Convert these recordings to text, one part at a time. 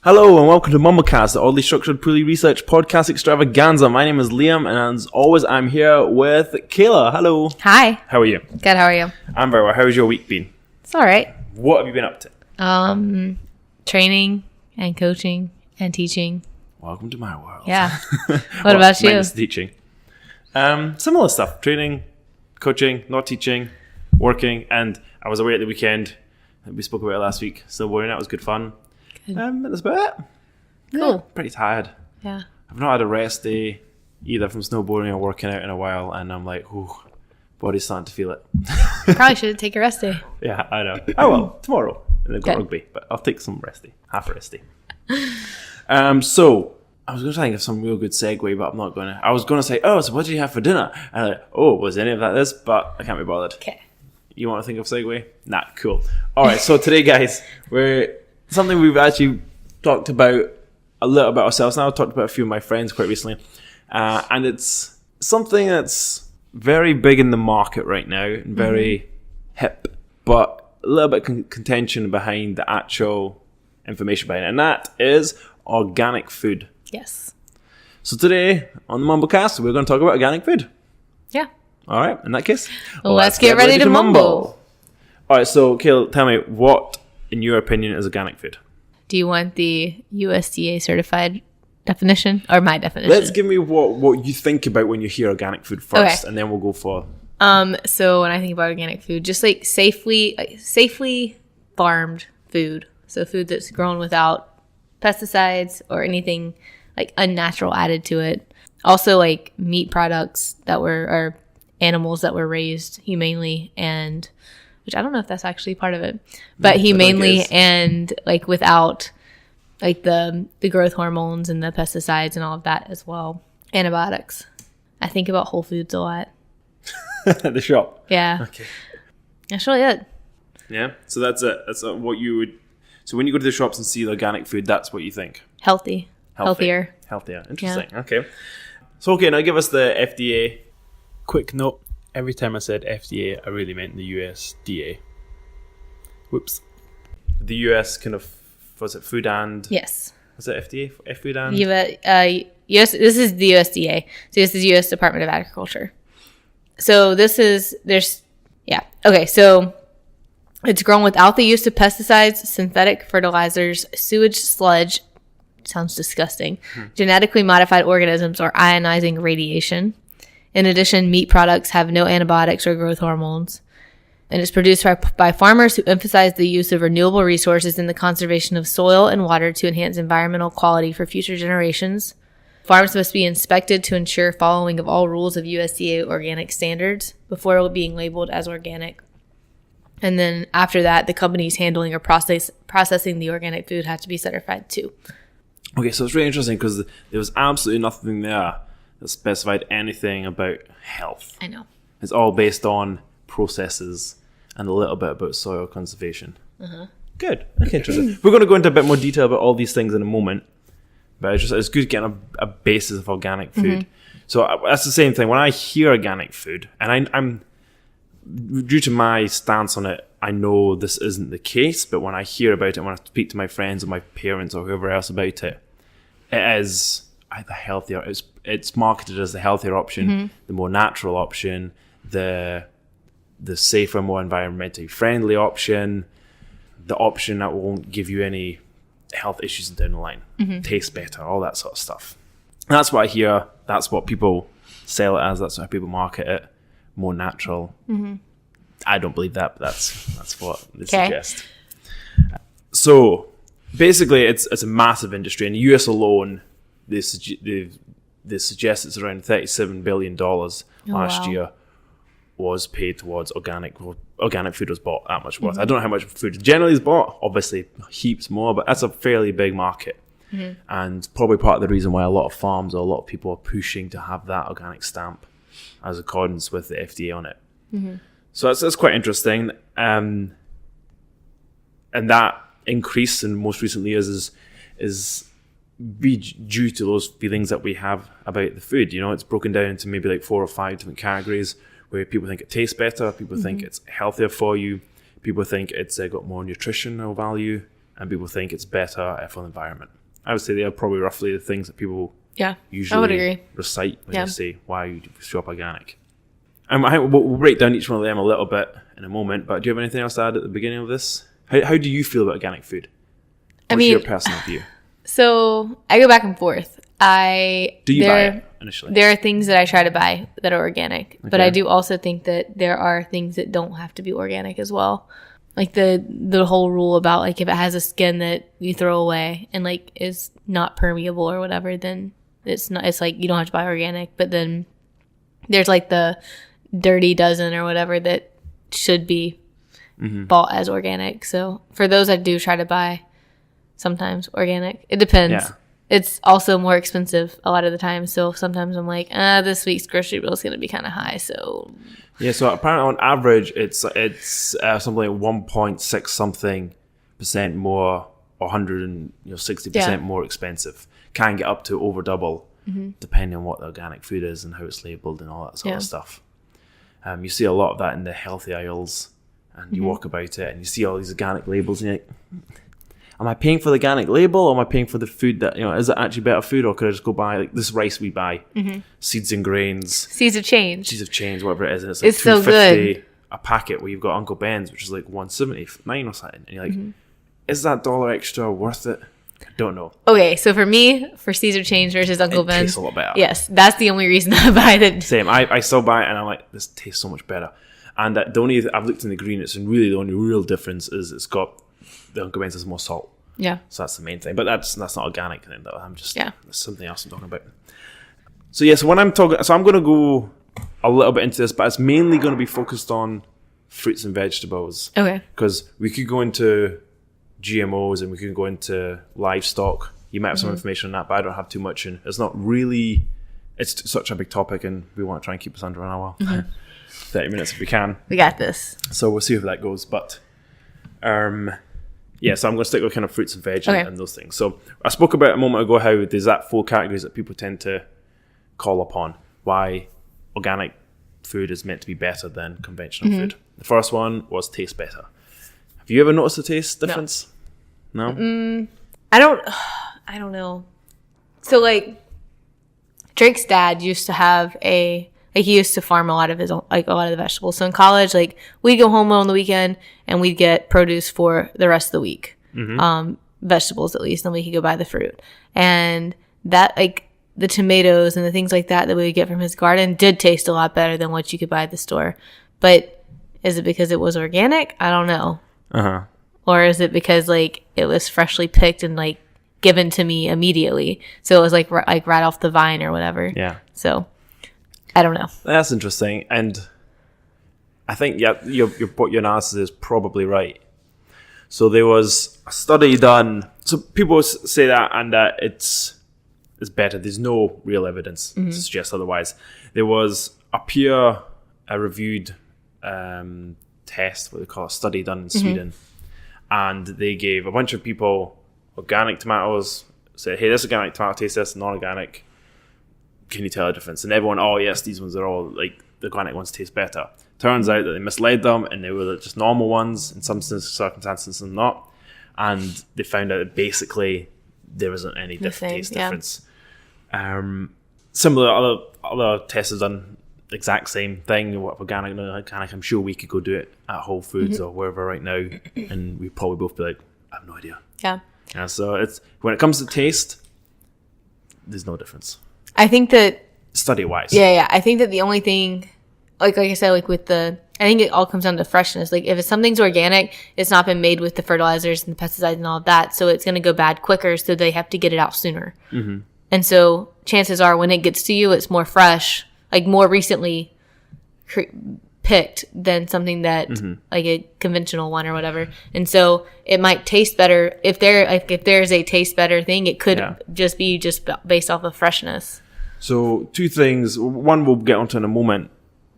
Hello and welcome to MumbleCast, the oddly structured, poorly researched podcast extravaganza. My name is Liam, and as always, I'm here with Kayla. Hello. Hi. How are you? Good, how are you? I'm very well. How's your week been? It's all right. What have you been up to? Training and coaching and teaching. Welcome to my world. Yeah. What about you? Minus teaching. Similar stuff. Training, coaching, not teaching, working, and I was away at the weekend. We spoke about it last week. Still wearing it. It was good fun. And that's about it. Cool. Yeah, pretty tired. Yeah. I've not had a rest day either from snowboarding or working out in a while, and I'm like, ooh, body's starting to feel it. Probably should take a rest day. Yeah, I know. I will tomorrow. And I've got Okay. rugby, but I'll take some rest day, half a rest day. So I was going to think of some real good segue, but I'm not going to. I was going to say, oh, so what did you have for dinner? And I'm like, oh, was any of that this? But I can't be bothered. Okay. You want to think of segue? Nah, cool. All right, so today, guys, we're something we've actually talked about a little bit ourselves now. I've talked about a few of my friends quite recently. And it's something that's very big in the market right now and very hip, but a little bit contention behind the actual information behind it. And that is organic food. Yes. So today on the MumbleCast, we're going to talk about organic food. Yeah. All right, in that case, Let's get ready to mumble. All right, so Kayla, tell me, what, in your opinion, is organic food? Do you want the USDA certified definition or my definition? Let's give me what you think about when you hear organic food first, Okay. and then we'll go for... So when I think about organic food, just like safely farmed food. So food that's grown without pesticides or anything like unnatural added to it. Also like meat products or animals that were raised humanely, and which I don't know if that's actually part of it, but humanely and like without like the growth hormones and the pesticides and all of that as well. Antibiotics. I think about Whole Foods a lot. the shop. Yeah. Okay. That's really it. Yeah. So that's it. That's what you would. So when you go to the shops and see the organic food, that's what you think. Healthy. Healthier. Interesting. Yeah. Okay. So okay, now give us the FDA. Quick note. Every time I said FDA, I really meant the USDA. Whoops. The US kind of, was it Food and... Yes. Was it FDA? Food and... Yes, this is the USDA. So this is U.S. Department of Agriculture. So Okay, so it's grown without the use of pesticides, synthetic fertilizers, sewage sludge, sounds disgusting, genetically modified organisms, or ionizing radiation. In addition, meat products have no antibiotics or growth hormones. And it's produced by farmers who emphasize the use of renewable resources and the conservation of soil and water to enhance environmental quality for future generations. Farms must be inspected to ensure following of all rules of USDA organic standards before being labeled as organic. And then after that, the companies handling or processing the organic food have to be certified too. Okay, so it's really interesting because there was absolutely nothing there that specified anything about health. I know. It's all based on processes and a little bit about soil conservation. Good. Okay, interesting. We're going to go into a bit more detail about all these things in a moment, but it's good getting a basis of organic food. So that's the same thing. When I hear organic food, and I'm due to my stance on it, I know this isn't the case, but when I hear about it, when I speak to my friends or my parents or whoever else about it, it is the healthier. It's marketed as the healthier option, the more natural option, the safer, more environmentally friendly option, the option that won't give you any health issues down the line, taste better, all that sort of stuff. And that's what I hear. That's what people sell it as. That's how people market it. More natural. I don't believe that, but that's what they suggest. So basically, it's a massive industry. In the US alone, they suggest it's around $37 billion last year was paid towards organic food was bought that much worth. I don't know how much food generally is bought, obviously heaps more, but that's a fairly big market. And probably part of the reason why a lot of farms or a lot of people are pushing to have that organic stamp as accordance with the FDA on it. So that's quite interesting. And that increase in most recent years is due to those feelings that we have about the food. You know, it's broken down into maybe like 4 or 5 different categories where people think it tastes better, people think it's healthier for you, people think it's got more nutritional value, and people think it's better for the environment. I would say they are probably roughly the things that people usually I would agree. recite when they say why you shop organic. We'll break down each one of them a little bit in a moment, but do you have anything else to add at the beginning of this? How do you feel about organic food? What's your personal view? So I go back and forth. Do you buy it initially? There are things that I try to buy that are organic, but I do also think that there are things that don't have to be organic as well. Like the whole rule about like if it has a skin that you throw away and like is not permeable or whatever, then it's not. It's like you don't have to buy organic. But then there's like the dirty dozen or whatever that should be bought as organic. So for those, I do try to buy sometimes organic. It depends. Yeah. It's also more expensive a lot of the time. So sometimes I'm like, this week's grocery bill is going to be kind of high. So yeah. So apparently on average, it's something like 1.6 something % more, or 160% more expensive. Can get up to over double, depending on what the organic food is and how it's labeled and all that sort of stuff. You see a lot of that in the healthy aisles, and you walk about it and you see all these organic labels, and you're like, am I paying for the organic label, or am I paying for the food that, is it actually better food, or could I just go buy like this rice we buy, seeds and grains, seeds of change, whatever it is, and it's like $2.50 so good. A packet, where you've got Uncle Ben's, which is like $1.79 or something, and you're like, is that $1 extra worth it? I don't know. Okay, so for me, for Caesar Change versus Uncle Ben's, tastes a lot better. Yes, that's the only reason I buy it. Same. I still buy it, and I'm like, this tastes so much better. And I've looked in the ingredients, and really the only real difference is it's got the Uncle Ben's has more salt. Yeah. So that's the main thing. But that's not organic then, though. That's something else I'm talking about. So yes, when I'm talking, so I'm going to go a little bit into this, but it's mainly going to be focused on fruits and vegetables. Okay. Because we could go into GMOs and we could go into livestock. You might have some information on that, but I don't have too much. And it's not really, it's such a big topic, and we want to try and keep us under an hour. 30 minutes if we can. We got this. So we'll see how that goes. But so I'm going to stick with kind of fruits and veg and those things. So I spoke about a moment ago how there's that 4 categories that people tend to call upon. Why organic food is meant to be better than conventional food. The first one was taste better. Have you ever noticed a taste difference? No? I don't know. So like Drake's dad used to have he used to farm a lot of the vegetables. So in college, like we'd go home on the weekend and we'd get produce for the rest of the week. Vegetables at least, and we could go buy the fruit. And that like the tomatoes and the things like that we would get from his garden did taste a lot better than what you could buy at the store. But is it because it was organic? I don't know. Or is it because like it was freshly picked and like given to me immediately? So it was like right off the vine or whatever. Yeah. So I don't know. That's interesting. And I think your analysis is probably right. So there was a study done. So people say that, and that it's better. There's no real evidence to suggest otherwise. There was a peer-reviewed test, what they call a study done in Sweden, and they gave a bunch of people organic tomatoes. Said, "Hey, this organic tomato tastes this, non-organic. Can you tell the difference?" And everyone, "Oh yes, these ones are all like the organic ones taste better." Turns out that they misled them, and they were just normal ones in some circumstances and not. And they found out that basically there isn't any taste difference. Similar other tests have done the exact same thing. What organic, non-organic? I'm sure we could go do it at Whole Foods or wherever right now, and we'd probably both be like, "I have no idea." Yeah. So it's when it comes to taste, there's no difference. I think that study-wise. Yeah. I think that the only thing, like I said, like with I think it all comes down to freshness. Like if something's organic, it's not been made with the fertilizers and the pesticides and all of that, so it's going to go bad quicker. So they have to get it out sooner. And so chances are, when it gets to you, it's more fresh, like more recently picked than something that like a conventional one or whatever. And so it might taste better if there's a taste better thing. It could just be based off of freshness. So 2 things. One we'll get onto in a moment.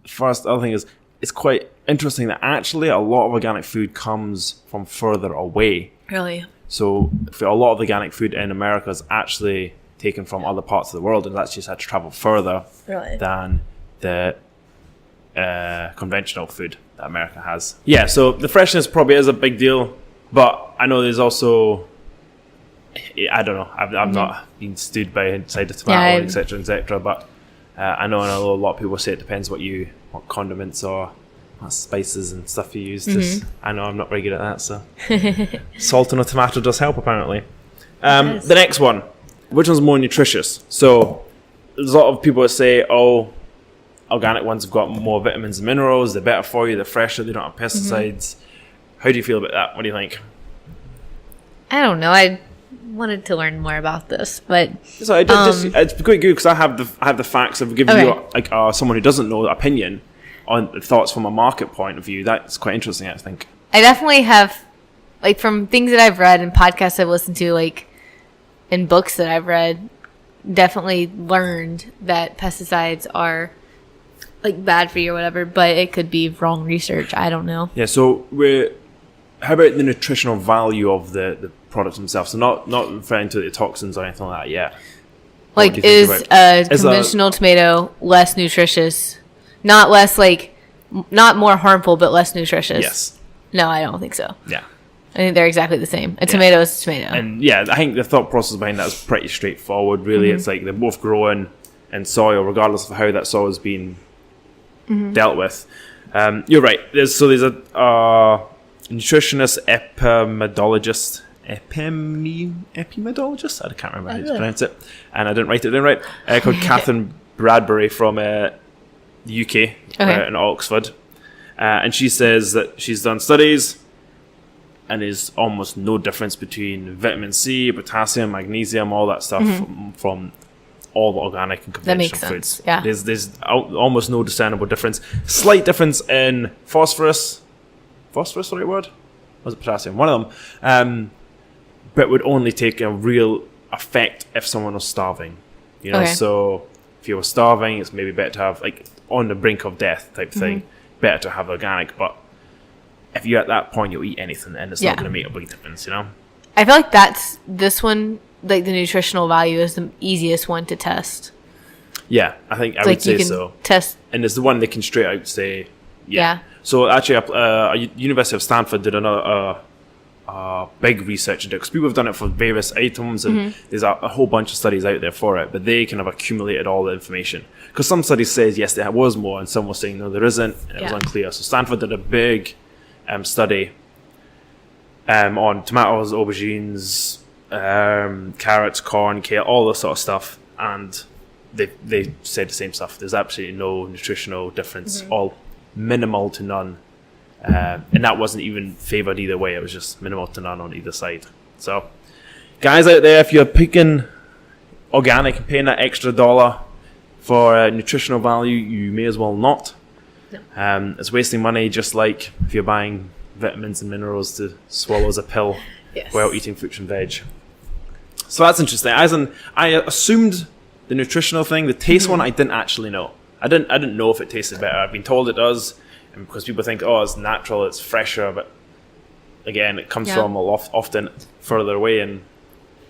First, the other thing is it's quite interesting that actually a lot of organic food comes from further away. Really? So for a lot of organic food in America is actually taken from other parts of the world, and that's just had to travel further than the conventional food that America has. Yeah, so the freshness probably is a big deal. But I know there's also, I don't know, I've not been stood by inside a tomato, etc., but I know a lot of people say it depends what condiments or what spices and stuff you use. I know I'm not very good at that, so salt on a tomato does help apparently. The next one, which one's more nutritious? So there's a lot of people that say, organic ones have got more vitamins and minerals, they're better for you, they're fresher, they don't have pesticides. How do you feel about that? What do you think? I don't know. I wanted to learn more about this, but so it's quite good because I have the facts. I've given you like someone who doesn't know the opinion on the thoughts from a market point of view. That's quite interesting, I think. I definitely have, like, from things that I've read and podcasts I've listened to, like, and books that I've read, definitely learned that pesticides are, like, bad for you or whatever, but it could be wrong research. I don't know. Yeah, so how about the nutritional value of the products themselves? So not referring to the toxins or anything like that yet. Like, is a conventional tomato less nutritious? Not less, like, not more harmful, but less nutritious? Yes. No, I don't think so. Yeah. I think they're exactly the same. A tomato is a tomato. And yeah, I think the thought process behind that is pretty straightforward, really. It's like they're both growing in soil, regardless of how that soil has been dealt with. You're right. There's a nutritionist, epimedologist. I can't remember how to pronounce it, and I didn't write it down right. Called Catherine Bradbury from the UK in Oxford, and she says that she's done studies, and there's almost no difference between vitamin C, potassium, magnesium, all that stuff from all the organic and conventional foods. Yeah. There's almost no discernible difference. Slight difference in phosphorus. Phosphorus, the right word? Was it potassium? One of them. But would only take a real effect if someone was starving. You know, so if you were starving, it's maybe better to have, like, on the brink of death type thing, better to have organic. But if you're at that point, you'll eat anything, and it's not going to make a big difference, you know? I feel like this one, like, the nutritional value is the easiest one to test. Yeah, I think I would say so. Test. And it's the one they can straight out say, yeah. So actually, University of Stanford did another big research into it, because people have done it for various items, and there's a whole bunch of studies out there for it, but they kind of accumulated all the information. Because some studies says, yes, there was more, and some were saying, no, there isn't, and it was unclear. So Stanford did a big study on tomatoes, aubergines, carrots, corn, kale, all this sort of stuff, and they said the same stuff. There's absolutely no nutritional difference, all minimal to none. And that wasn't even favoured either way. It was just minimal to none on either side. So, guys out there, if you're picking organic and paying that extra $1 for nutritional value, you may as well not. No. It's wasting money, just like if you're buying vitamins and minerals to swallow as a pill while eating fruits and veg. So that's interesting. I assumed the nutritional thing, the taste one, I didn't actually know. I didn't know if it tasted better. I've been told it does. Because people think, it's natural, it's fresher, but again, it comes from often further away, and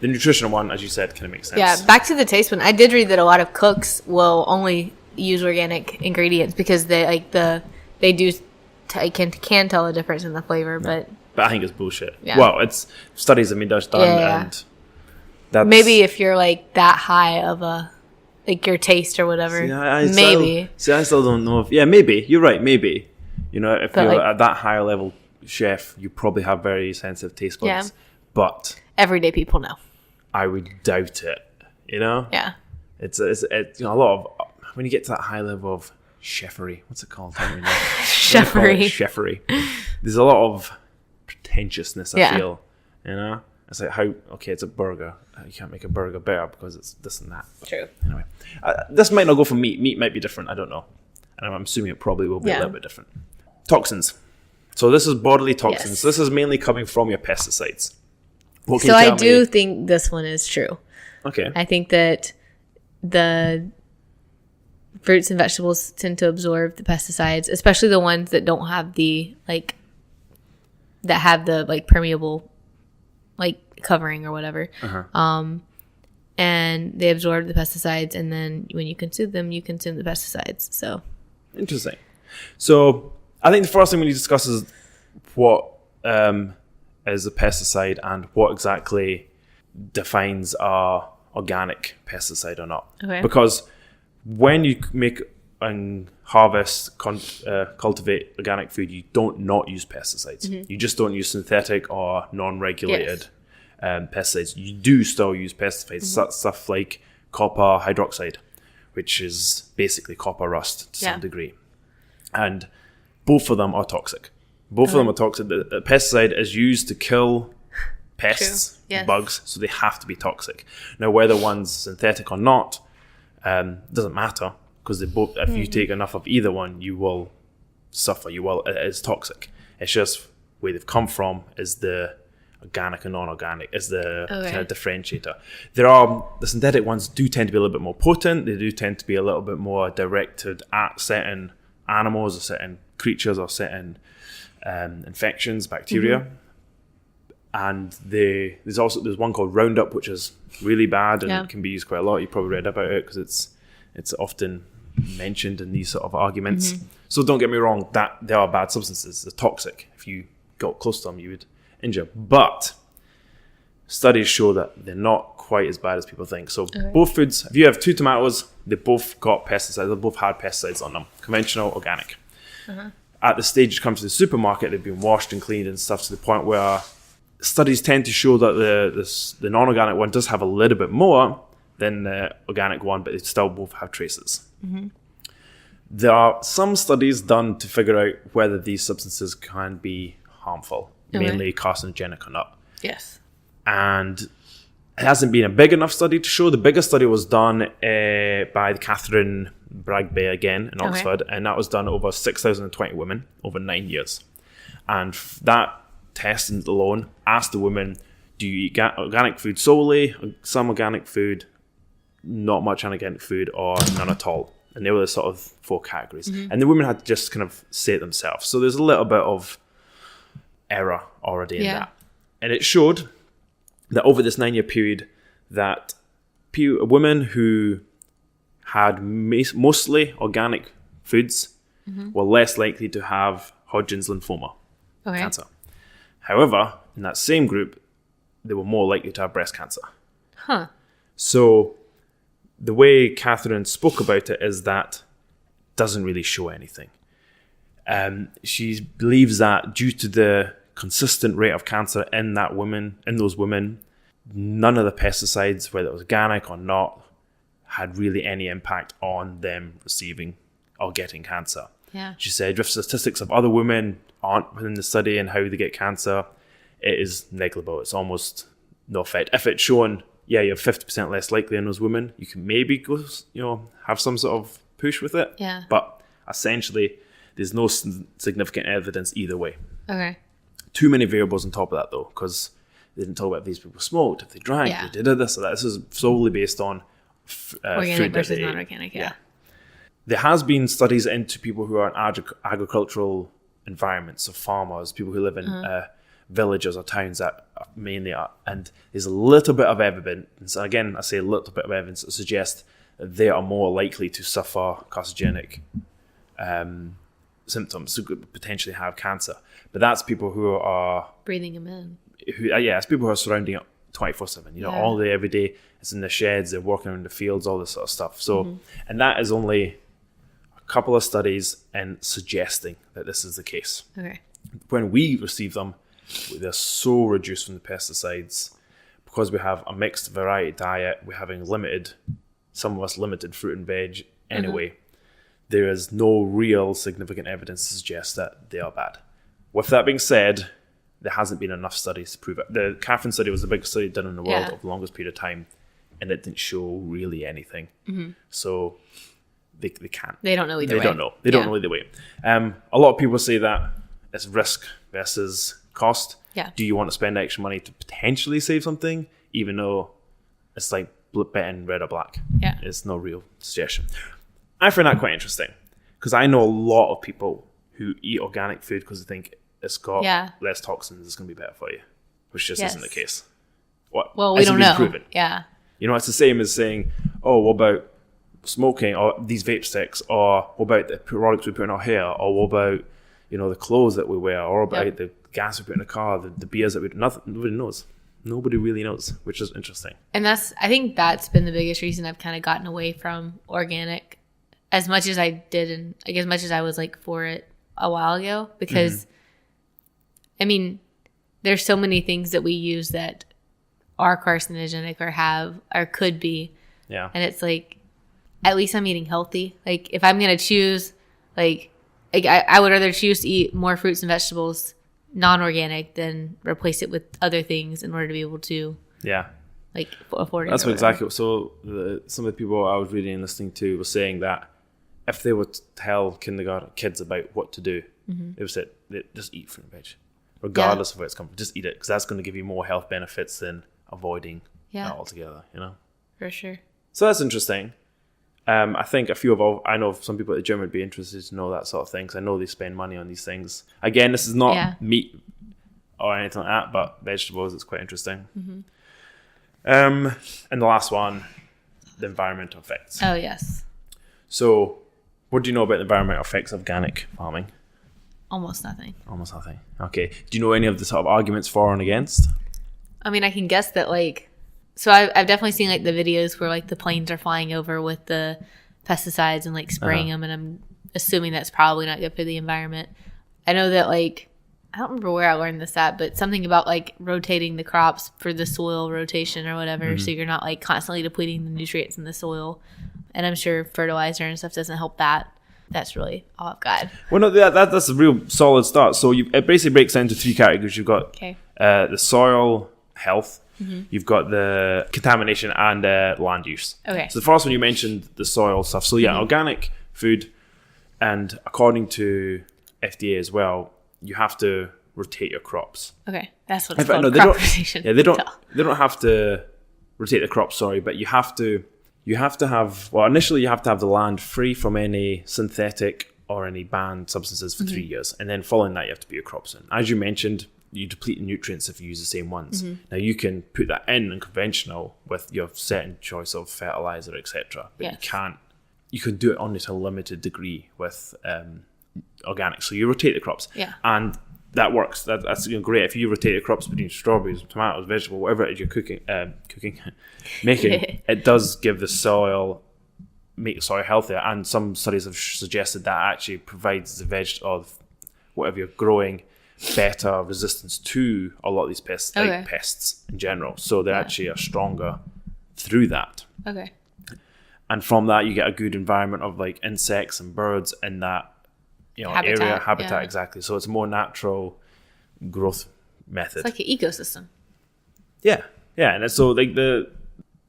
the nutritional one, as you said, kind of makes sense. Yeah, back to the taste one. I did read that a lot of cooks will only use organic ingredients because they can tell the difference in the flavor, but I think it's bullshit. Yeah. Well, it's studies have been done, and that's maybe if you're like that high of a your taste or whatever. I still don't know if maybe you're right. Maybe, you know, if you're at that higher level chef, you probably have very sensitive taste buds. Yeah. But everyday people know. I would doubt it. You know. Yeah. It's a lot of when you get to that high level of chefery. What's it called? Chefery. There's a lot of pretentiousness. I feel. You know. It's like it's a burger. You can't make a burger better because it's this and that. But true. Anyway, this might not go for meat. Meat might be different. I don't know. And I'm assuming it probably will be a little bit different. Toxins. So this is bodily toxins. Yes. This is mainly coming from your pesticides. So I do think this one is true. Okay. I think that the fruits and vegetables tend to absorb the pesticides, especially the ones that don't have the that have the permeable covering or whatever. And they absorb the pesticides, and then when you consume them, you consume the pesticides. So interesting. So I think the first thing we need to discuss is what is a pesticide and what exactly defines a organic pesticide or not. Okay. Because when you make and harvest, cultivate organic food, you don't not use pesticides. You just don't use synthetic or non-regulated pesticides. You do still use pesticides, stuff like copper hydroxide, which is basically copper rust to some degree. And both of them are toxic. Both of them are toxic. The pesticide is used to kill pests, bugs, so they have to be toxic. Now, whether one's synthetic or not doesn't matter, because they both. If you take enough of either one, you will suffer. It is toxic. It's just where they've come from is the organic and non-organic is the kind of differentiator. The synthetic ones do tend to be a little bit more potent. They do tend to be a little bit more directed at certain animals or certain creatures or certain infections, bacteria. And there's one called Roundup, which is really bad and can be used quite a lot. You probably read about it because it's often mentioned in these sort of arguments. So don't get me wrong, that they are bad substances. They're toxic. If you got close to them, you would injure. But studies show that they're not quite as bad as people think. So both foods, if you have 2 tomatoes, they both got pesticides. They both had pesticides on them, conventional, organic. At the stage it comes to the supermarket, they've been washed and cleaned and stuff to the point where studies tend to show that the non-organic one does have a little bit more than the organic one, but they still both have traces. There are some studies done to figure out whether these substances can be harmful, mainly carcinogenic or not. Yes. And it hasn't been a big enough study to show. The biggest study was done by Catherine Bragbe again in Oxford, and that was done over 6,020 women over 9 years. And that test alone asked the women, do you eat organic food solely, some organic food, not much organic food, or none at all? And they were the sort of 4 categories. And the women had to just kind of say it themselves. So there's a little bit of error already in that. And it showed that over this 9-year period that women who had mostly organic foods were less likely to have Hodgkin's lymphoma cancer. However, in that same group, they were more likely to have breast cancer. So the way Catherine spoke about it is that doesn't really show anything. She believes that due to the consistent rate of cancer in those women, none of the pesticides, whether it was organic or not, had really any impact on them receiving or getting cancer. She said, if statistics of other women aren't within the study and how they get cancer, it is negligible. It's almost no effect. If it's shown, you're 50% less likely in those women, you can maybe go, have some sort of push with it. But essentially, there's no significant evidence either way. Too many variables on top of that, though, because they didn't talk about if these people smoked, if they drank, if they did this or that. This is solely based on organic versus non-organic. There has been studies into people who are in agricultural environments, so farmers, people who live in villages or towns that mainly are, and there's a little bit of evidence, and again I say a little bit of evidence that suggests that they are more likely to suffer carcinogenic symptoms, to potentially have cancer. But that's people who are breathing them in. It's people who are surrounding it 24/7. All day, every day. It's in the sheds. They're working in the fields, all this sort of stuff. So, and that is only a couple of studies and suggesting that this is the case. When we receive them, they're so reduced from the pesticides because we have a mixed variety diet. We're having some of us limited fruit and veg anyway. There is no real significant evidence to suggest that they are bad. With that being said, there hasn't been enough studies to prove it. The Catherine study was the biggest study done in the world of the longest period of time, and it didn't show really anything. So they can't. They don't know either way. They don't know. They don't know either way. A lot of people say that it's risk versus cost. Do you want to spend extra money to potentially save something, even though it's like betting red or black? It's no real suggestion. I find that quite interesting because I know a lot of people who eat organic food because they think it's got less toxins, it's going to be better for you, which just isn't the case. Well, we don't know. Proven. It's the same as saying, oh, what about smoking or these vape sticks, or what about the products we put in our hair, or what about the clothes that we wear, or about the gas we put in a car, the beers that we nothing. Nobody knows. Nobody really knows, which is interesting. And I think that's been the biggest reason I've kind of gotten away from organic as much as I did, and like as much as I was like for it a while ago, because I mean, there's so many things that we use that are carcinogenic or could be. Yeah. And it's like, at least I'm eating healthy. Like if I'm going to choose, like I would rather choose to eat more fruits and vegetables non-organic than replace it with other things in order to be able to like afford it. That's exactly. So some of the people I was reading and listening to were saying that if they would tell kindergarten kids about what to do, they would say, just eat fruit and veg, regardless of where it's come from. Just eat it, because that's going to give you more health benefits than avoiding it altogether. For sure. So that's interesting. I think I know some people at the gym would be interested to know that sort of thing, because I know they spend money on these things. Again, this is not meat or anything like that, but vegetables. It's quite interesting. And the last one, the environmental effects. Oh, yes. So what do you know about the environmental effects of organic farming? Almost nothing. Almost nothing. Okay. Do you know any of the sort of arguments for and against? I mean, I can guess that so I've definitely seen like the videos where like the planes are flying over with the pesticides and like spraying them, and I'm assuming that's probably not good for the environment. I know that like, I don't remember where I learned this at, but something about like rotating the crops for the soil rotation or whatever, so you're not like constantly depleting the nutrients in the soil. And I'm sure fertilizer and stuff doesn't help that. That's really all I've got. Well, no, that's a real solid start. So it basically breaks down into 3 categories. You've got the soil health, you've got the contamination, and land use. Okay. So the first one you mentioned, the soil stuff. So organic food, and according to FDA as well, you have to rotate your crops. Okay, that's what it's called. Crop rotation. Yeah, they don't have to rotate the crops. Sorry, but you have to have. Well, initially you have to have the land free from any synthetic or any banned substances for 3 years, and then following that you have to put your crops in. As you mentioned, you deplete the nutrients if you use the same ones. Now you can put that in conventional with your certain choice of fertilizer, etc. But you can do it only to a limited degree with organic. So you rotate the crops, and that works. That's great. If you rotate the crops between strawberries, tomatoes, vegetable, whatever it is you're making, it does give the soil, make the soil healthier. And some studies have suggested that actually provides the veg or whatever you're growing better resistance to a lot of these pests, like pests in general. So they actually are stronger through that. Okay. And from that, you get a good environment of like insects and birds in that habitat exactly. So it's a more natural growth method. It's like an ecosystem. Yeah, and so like the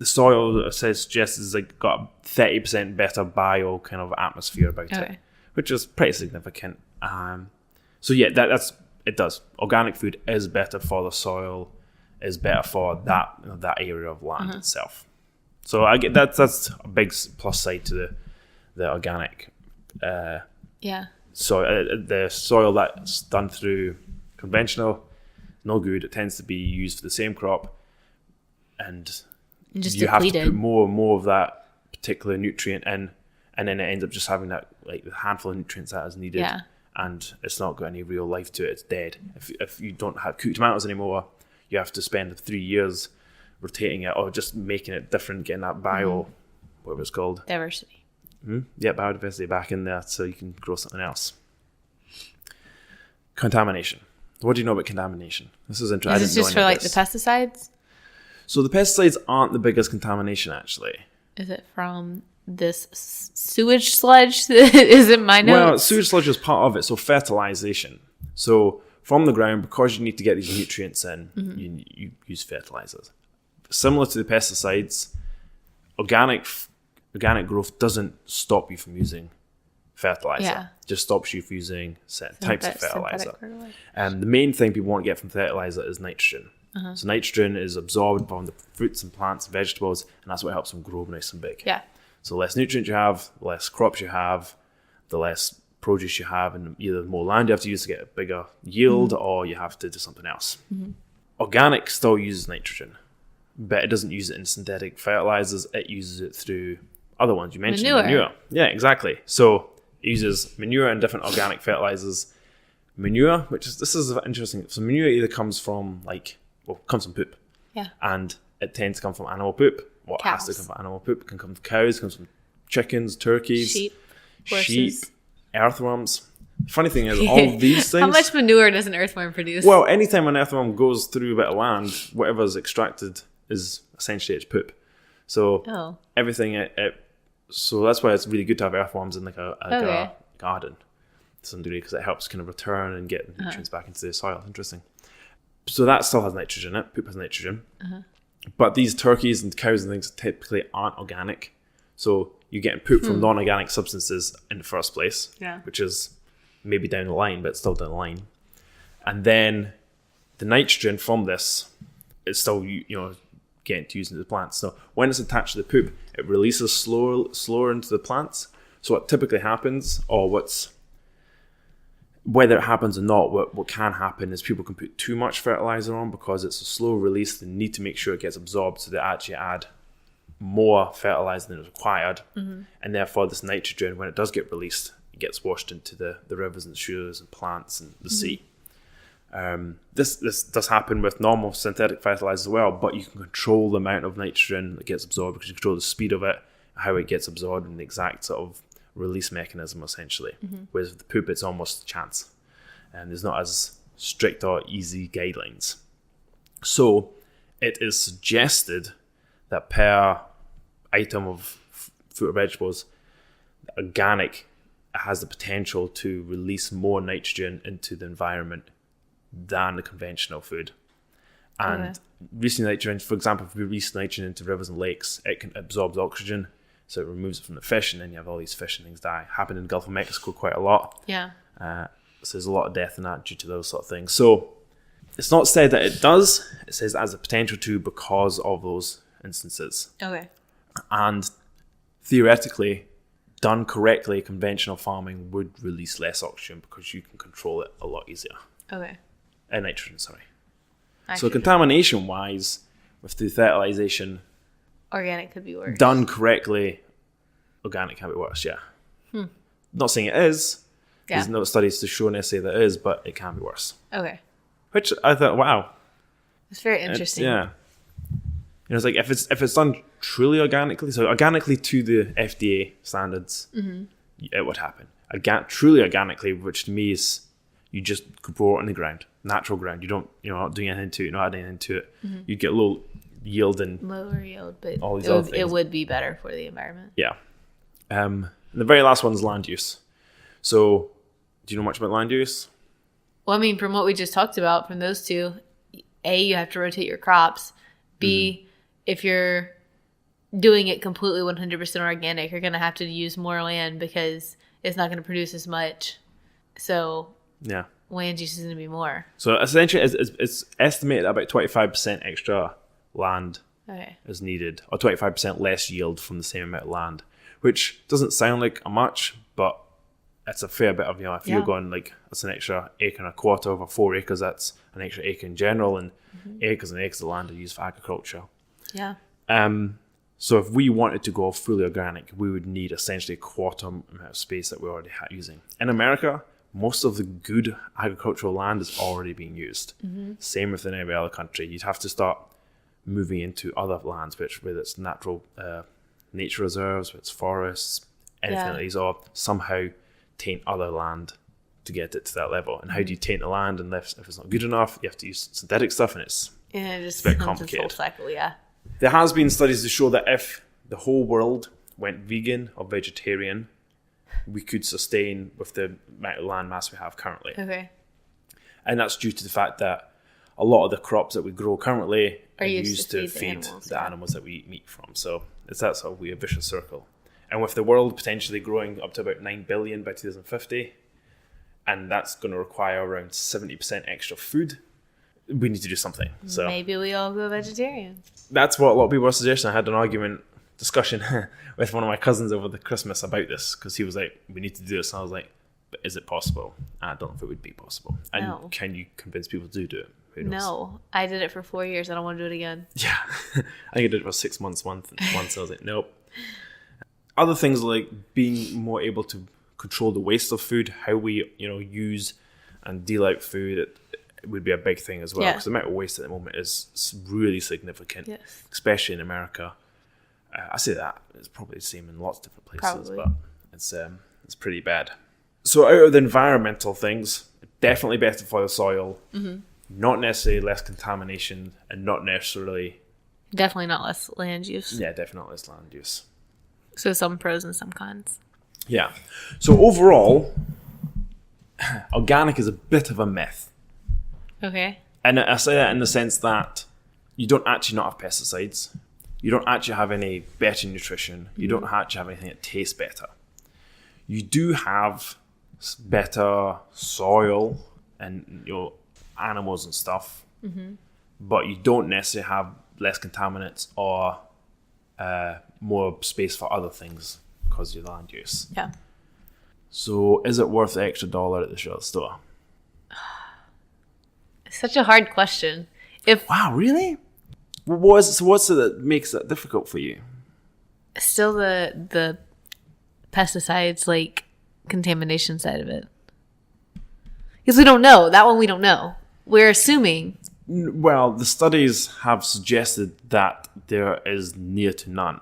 soil suggests is like got a 30% better bio kind of atmosphere about it, which is pretty significant. So yeah, that's it does. Organic food is better for the soil, is better for that area of land itself. So I get that's a big plus side to the organic. So the soil that's done through conventional, no good. It tends to be used for the same crop, and you have to put more and more of that particular nutrient in, and then it ends up just having that like the handful of nutrients that is needed. Yeah. And it's not got any real life to it. It's dead. If you don't have cooked tomatoes anymore, you have to spend 3 years rotating it or just making it different, getting that whatever it's called. Diversity. Yeah, biodiversity back in there so you can grow something else. Contamination. What do you know about contamination? This is interesting. Is this just for like the pesticides? So the pesticides aren't the biggest contamination actually. Is it from this sewage sludge? Is it my notes? Well, sewage sludge is part of it. So fertilization. So from the ground, because you need to get these nutrients in, you use fertilizers. Similar to the pesticides, organic growth doesn't stop you from using fertilizer. Yeah. It just stops you from using certain types of fertilizer. And the main thing people want to get from fertilizer is nitrogen. So nitrogen is absorbed from the fruits and plants and vegetables, and that's what helps them grow nice and big. Yeah. So the less nutrients you have, the less crops you have, the less produce you have, and either the more land you have to use to get a bigger yield, or you have to do something else. Organic still uses nitrogen, but it doesn't use it in synthetic fertilizers. It uses it through other ones. You mentioned manure. Yeah, exactly. So it uses manure and different organic fertilizers, manure, this is interesting. So manure either comes from comes from poop. Yeah. And it tends to come from animal poop. What has to come from animal poop? It can come from cows, comes from chickens, turkeys, sheep, horses, earthworms. Funny thing is, all these things... How much manure does an earthworm produce? Well, anytime an earthworm goes through a bit of land, whatever's extracted is essentially its poop. So everything... So that's why it's really good to have earthworms in a garden to some degree, because it helps kind of return and get nutrients back into the soil. Interesting. So that still has nitrogen in it. Poop has nitrogen. But these turkeys and cows and things typically aren't organic. So you're getting poop from non-organic substances in the first place, which is maybe down the line, but it's still down the line. And then the nitrogen from this is still, getting to use into the plants. So when it's attached to the poop, it releases slower into the plants. So what typically happens, whether it happens or not, what can happen is people can put too much fertilizer on because it's a slow release. They need to make sure it gets absorbed, so they actually add more fertilizer than is required. And therefore this nitrogen, when it does get released, it gets washed into the rivers and shores and plants and the sea. This does happen with normal synthetic fertilizer as well, but you can control the amount of nitrogen that gets absorbed because you control the speed of it, how it gets absorbed, and the exact sort of release mechanism essentially. Whereas with the poop, it's almost chance, and there's not as strict or easy guidelines. So it is suggested that per item of fruit or vegetables, organic has the potential to release more nitrogen into the environment than the conventional food. And releasing nitrogen, for example, if we release nitrogen into rivers and lakes, it can absorb oxygen, so it removes it from the fish, and then you have all these fish and things die. Happened in the Gulf of Mexico quite a lot. So there's a lot of death in that due to those sort of things. So it's not said that it does, it says it has the potential to because of those instances. And theoretically, done correctly, conventional farming would release less oxygen because you can control it a lot easier. Nitrogen, sorry. So contamination-wise, with the fertilization, organic could be worse. Done correctly, organic can be worse, Not saying it is. There's no studies to show necessarily that it is, but it can be worse. Which I thought, wow. It's very interesting. It's like if it's done truly organically, so organically to the FDA standards, it would happen. Truly organically, which to me is you just grow it on the ground, natural ground. You're not doing anything to it, not adding anything to it. You get low yield and lower yield, but all these other things. It would be better for the environment. And the very last one is land use. So, do you know much about land use? Well, I mean, from what we just talked about, from those two, A, you have to rotate your crops. B, if you're doing it completely 100% organic, you're going to have to use more land because it's not going to produce as much. So land use is going to be more. So essentially, it's estimated about 25% extra land is needed, or 25% less yield from the same amount of land, which doesn't sound like much, but it's a fair bit of, if you're going that's an extra acre and a quarter over 4 acres, that's an extra acre in general, and acres and acres of land are used for agriculture. So if we wanted to go fully organic, we would need essentially a quarter amount of space that we're already using. In America, most of the good agricultural land is already being used. Same within every other country. You'd have to start moving into other lands, whether it's natural nature reserves, whether it's forests, anything like these, or somehow taint other land to get it to that level. And how do you taint the land? And if it's not good enough, you have to use synthetic stuff, and it's a bit complicated. Cycle, There has been studies to show that if the whole world went vegan or vegetarian, we could sustain with the amount of land mass we have currently. And that's due to the fact that a lot of the crops that we grow currently are used to feed the animals that we eat meat from. So it's that sort of weird vicious circle. And with the world potentially growing up to about 9 billion by 2050, and that's going to require around 70% extra food, we need to do something. So maybe we all go vegetarian. That's what a lot of people are suggesting. I had an discussion with one of my cousins over the Christmas about this, because he was like, we need to do this. And I was like, but is it possible? I don't know if it would be possible. And can you convince people to do it? Who knows? No, I did it for 4 years. I don't want to do it again. Yeah. I think I did it for 6 months once. I was like, nope. Other things like being more able to control the waste of food, how we, use and deal out food, it would be a big thing as well. Yeah. Because the amount of waste at the moment is really significant, Yes. especially in America. I say that it's probably the same in lots of different places, Probably. but it's pretty bad. So out of the environmental things, definitely better for the soil. Not necessarily less contamination, and not necessarily. Definitely not less land use. Yeah, definitely less land use. So some pros and some cons. Yeah. So overall, organic is a bit of a myth. Okay. And I say that in the sense that you don't actually not have pesticides. You don't actually have any better nutrition. You don't actually have anything that tastes better. You do have better soil and animals and stuff, but you don't necessarily have less contaminants or more space for other things because of your land use. Yeah. So is it worth the extra $1 at the store? It's such a hard question. Wow, really? What's it that makes that difficult for you? Still the pesticides, like contamination side of it. Because we don't know. That one we don't know. We're assuming. Well, the studies have suggested that there is near to none.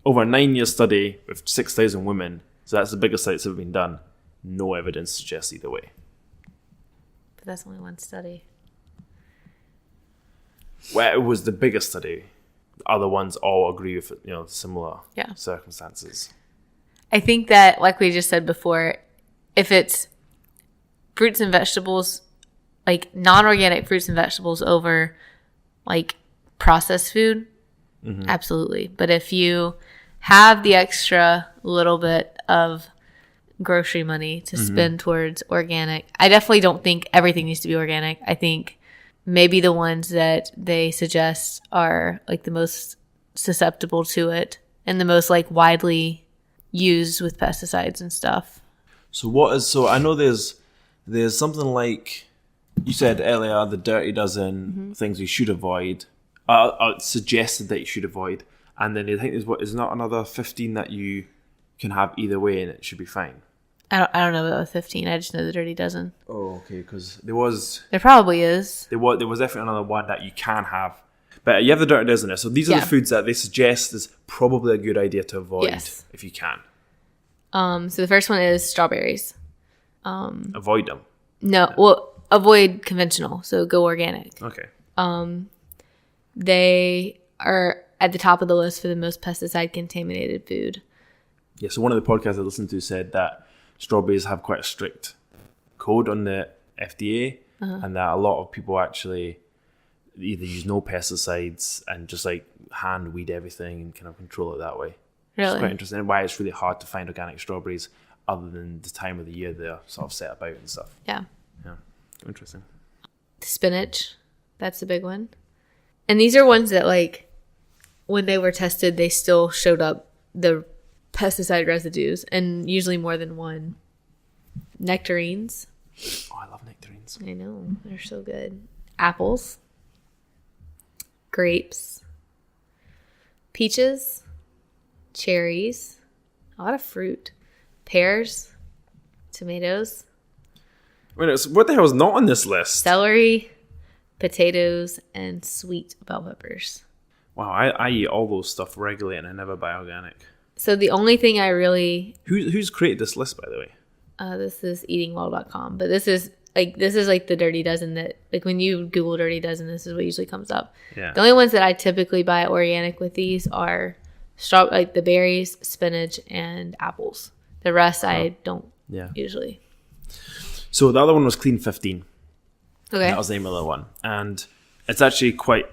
Over a 9-year study with 6,000 women, so that's the biggest study that's ever been done, no evidence suggests either way. But that's only one study. Well, it was the biggest study. The other ones all agree with similar circumstances. I think that, like we just said before, if it's fruits and vegetables, like non-organic fruits and vegetables over like processed food, absolutely. But if you have the extra little bit of grocery money to spend towards organic, I definitely don't think everything needs to be organic. I think maybe the ones that they suggest are like the most susceptible to it and the most like widely used with pesticides and stuff. So I know there's something like you said earlier, the Dirty Dozen things you should avoid, suggested that you should avoid, and then I think is not another 15 that you can have either way and it should be fine. I don't know about the 15. I just know the Dirty Dozen. Oh, okay, because There probably is. There was definitely another one that you can have. But you have the Dirty Dozen there. So these are the foods that they suggest is probably a good idea to avoid if you can. So the first one is strawberries. Avoid them. No, well, avoid conventional. So go organic. Okay. They are at the top of the list for the most pesticide contaminated food. Yeah, so one of the podcasts I listened to said that strawberries have quite a strict code on the FDA, and that a lot of people actually either use no pesticides and just like hand weed everything and kind of control it that way. Really? It's quite interesting, and why it's really hard to find organic strawberries other than the time of the year they're sort of set about and stuff. Yeah. Yeah, interesting. Spinach, that's the big one. And these are ones that, like, when they were tested, they still showed up the pesticide residues, and usually more than one. Nectarines. Oh, I love nectarines. I know, they're so good. Apples. Grapes. Peaches. Cherries. A lot of fruit. Pears. Tomatoes. Wait, so what the hell is not on this list? Celery. Potatoes. And sweet bell peppers. Wow, I eat all those stuff regularly and I never buy organic. So the only thing I really... Who's created this list, by the way? This is eatingwell.com, but this is like the Dirty Dozen that, like, when you Google Dirty Dozen, this is what usually comes up. Yeah. The only ones that I typically buy organic with these are like the berries, spinach, and apples. The rest I don't usually. So the other one was Clean 15. Okay. That was the name of the one, and it's actually quite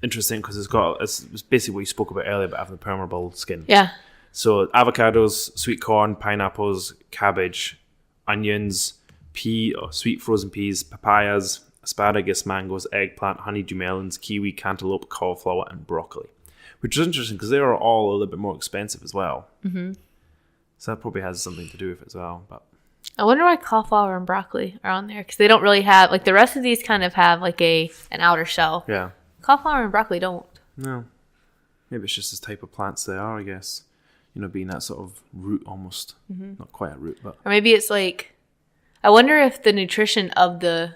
interesting because it's basically what you spoke about earlier about having the permeable skin. Yeah. So avocados, sweet corn, pineapples, cabbage, onions, sweet frozen peas, papayas, asparagus, mangoes, eggplant, honeydew melons, kiwi, cantaloupe, cauliflower, and broccoli. Which is interesting because they are all a little bit more expensive as well. Mm-hmm. So that probably has something to do with it as well. But I wonder why cauliflower and broccoli are on there, because they don't really have, like, the rest of these kind of have like an outer shell. Yeah. Cauliflower and broccoli don't. No. Maybe it's just this type of plants they are, I guess. You know, being that sort of root almost. Mm-hmm. Not quite a root, but... Or maybe it's like... I wonder if the nutrition of the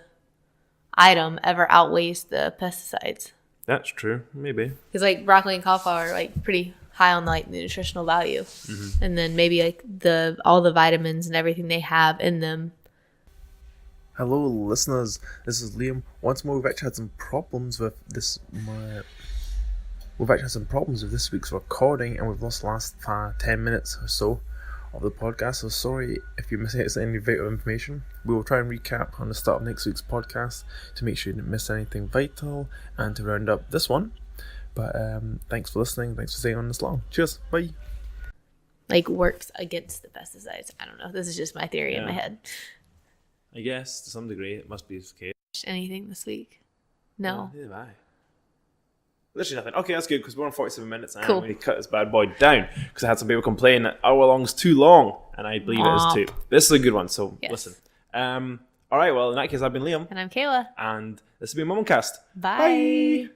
item ever outweighs the pesticides. That's true. Maybe. Because like broccoli and cauliflower are like pretty high on like the nutritional value, and then maybe like all the vitamins and everything they have in them. Hello, listeners. This is Liam. Once more, we've actually had some problems with this. We've actually had some problems with this week's recording, and we've lost the last 10 minutes or so of the podcast. So sorry if you're missing any vital information. We will try and recap on the start of next week's podcast to make sure you didn't miss anything vital and to round up this one. But thanks for listening. Thanks for staying on this long. Cheers. Bye. Like works against the pesticides. I don't know. This is just my theory in my head. I guess to some degree it must be the case. Anything this week? No. Neither have I. Literally nothing. Okay, that's good because we're on 47 minutes now. Cool. We cut this bad boy down because I had some people complain that hour long's too long, and I believe it is too. This is a good one, so listen. All right, well, in that case, I've been Liam. And I'm Kayla. And this has been MumbleCast. Bye.